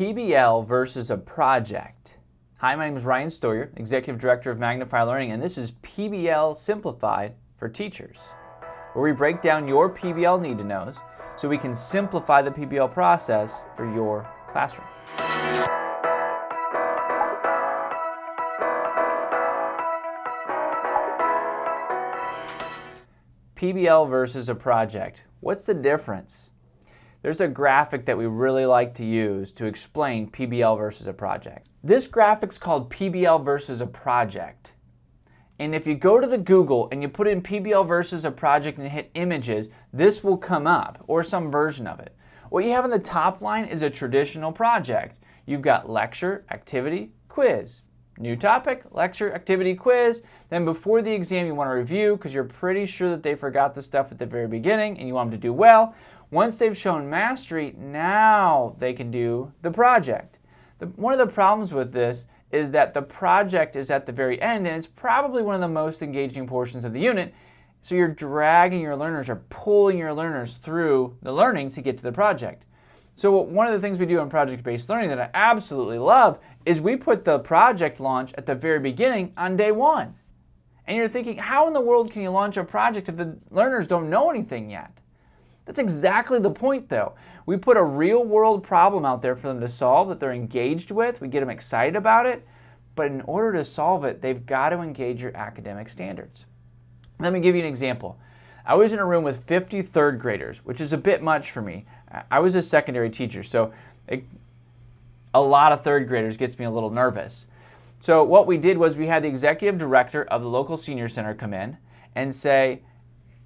PBL versus a project. Hi, my name is Ryan Stoyer, Executive Director of Magnify Learning, and this is PBL Simplified for Teachers, where we break down your PBL need-to-knows so we can simplify the PBL process for your classroom. PBL versus a project. What's the difference? There's a graphic that we really like to use to explain PBL versus a project. This graphic's called PBL versus a project. And if you go to the Google and you put in PBL versus a project and hit images, this will come up, or some version of it. What you have on the top line is a traditional project. You've got lecture, activity, quiz. New topic, lecture, activity, quiz. Then before the exam you want to review because you're pretty sure that they forgot the stuff at the very beginning and you want them to do well. Once they've shown mastery, now they can do the project. One of the problems with this is that the project is at the very end and it's probably one of the most engaging portions of the unit. So you're dragging your learners or pulling your learners through the learning to get to the project. So one of the things we do in project-based learning that I absolutely love is we put the project launch at the very beginning on day one. And you're thinking, how in the world can you launch a project if the learners don't know anything yet? That's exactly the point though. We put a real world problem out there for them to solve that they're engaged with. We get them excited about it. But in order to solve it, they've got to engage your academic standards. Let me give you an example. I was in a room with 50 third graders, which is a bit much for me. I was a secondary teacher, so a lot of third graders gets me a little nervous. So what we did was we had the executive director of the local senior center come in and say,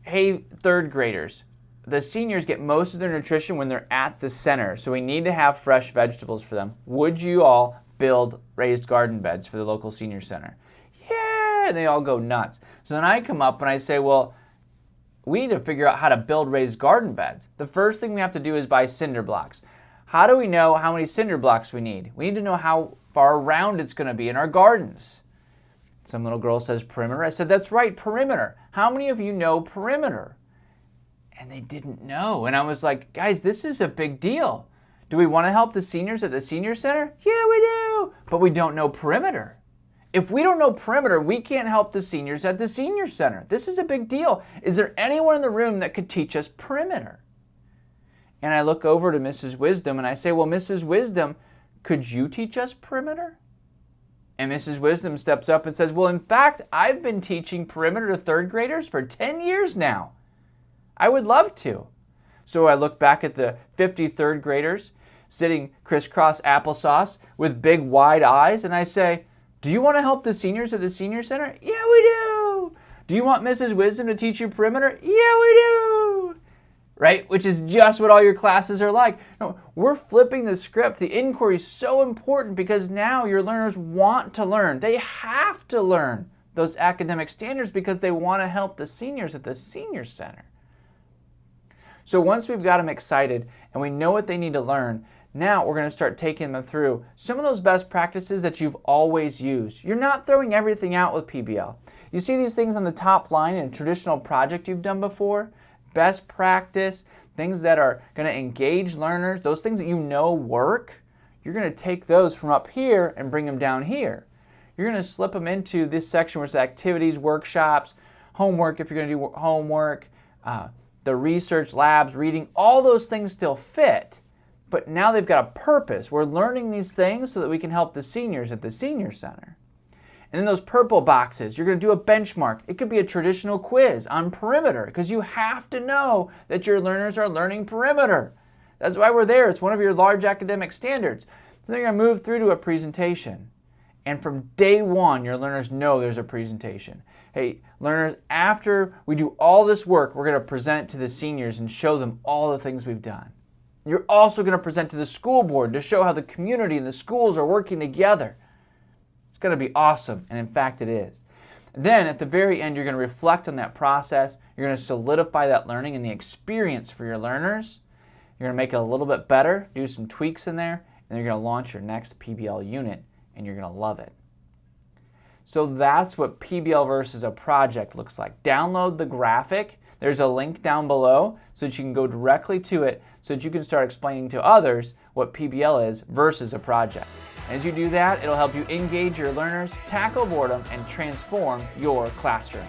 hey, third graders, the seniors get most of their nutrition when they're at the center, so we need to have fresh vegetables for them. Would you all build raised garden beds for the local senior center? Yeah, and they all go nuts. So then I come up and I say, well, we need to figure out how to build raised garden beds. The first thing we have to do is buy cinder blocks. How do we know how many cinder blocks we need? We need to know how far around it's going to be in our gardens. Some little girl says perimeter. I said, that's right, perimeter. How many of you know perimeter? And they didn't know. And I was like, guys, this is a big deal. Do we want to help the seniors at the senior center? Yeah, we do. But we don't know perimeter. If we don't know perimeter, we can't help the seniors at the senior center. This is a big deal. Is there anyone in the room that could teach us perimeter? And I look over to Mrs. Wisdom and I say, well, Mrs. Wisdom, could you teach us perimeter? And Mrs. Wisdom steps up and says, well, in fact, I've been teaching perimeter to third graders for 10 years now. I would love to. So I look back at the 50 third graders sitting crisscross applesauce with big wide eyes and I say, do you want to help the seniors at the senior center? Yeah, we do. Do you want Mrs. Wisdom to teach you perimeter? Yeah, we do. Right? Which is just what all your classes are like. No, we're flipping the script. The inquiry is so important because now your learners want to learn. They have to learn those academic standards because they want to help the seniors at the senior center. So once we've got them excited and we know what they need to learn, now we're going to start taking them through some of those best practices that you've always used. You're not throwing everything out with PBL. You see these things on the top line in a traditional project you've done before? Best practice, things that are going to engage learners, those things that you know work. You're going to take those from up here and bring them down here. You're going to slip them into this section where it's activities, workshops, homework if you're going to do homework, the research labs, reading, all those things still fit. But now they've got a purpose. We're learning these things so that we can help the seniors at the senior center. And then those purple boxes, you're going to do a benchmark. It could be a traditional quiz on perimeter because you have to know that your learners are learning perimeter. That's why we're there. It's one of your large academic standards. So they're going to move through to a presentation. And from day one, your learners know there's a presentation. Hey, learners, after we do all this work, we're going to present it to the seniors and show them all the things we've done. You're also going to present to the school board to show how the community and the schools are working together. It's going to be awesome, and in fact it is. Then at the very end, you're going to reflect on that process. You're going to solidify that learning and the experience for your learners. You're going to make it a little bit better, do some tweaks in there, and you're going to launch your next PBL unit, and you're going to love it. So that's what PBL versus a project looks like. Download the graphic. There's a link down below so that you can go directly to it so that you can start explaining to others what PBL is versus a project. As you do that, it'll help you engage your learners, tackle boredom, and transform your classroom.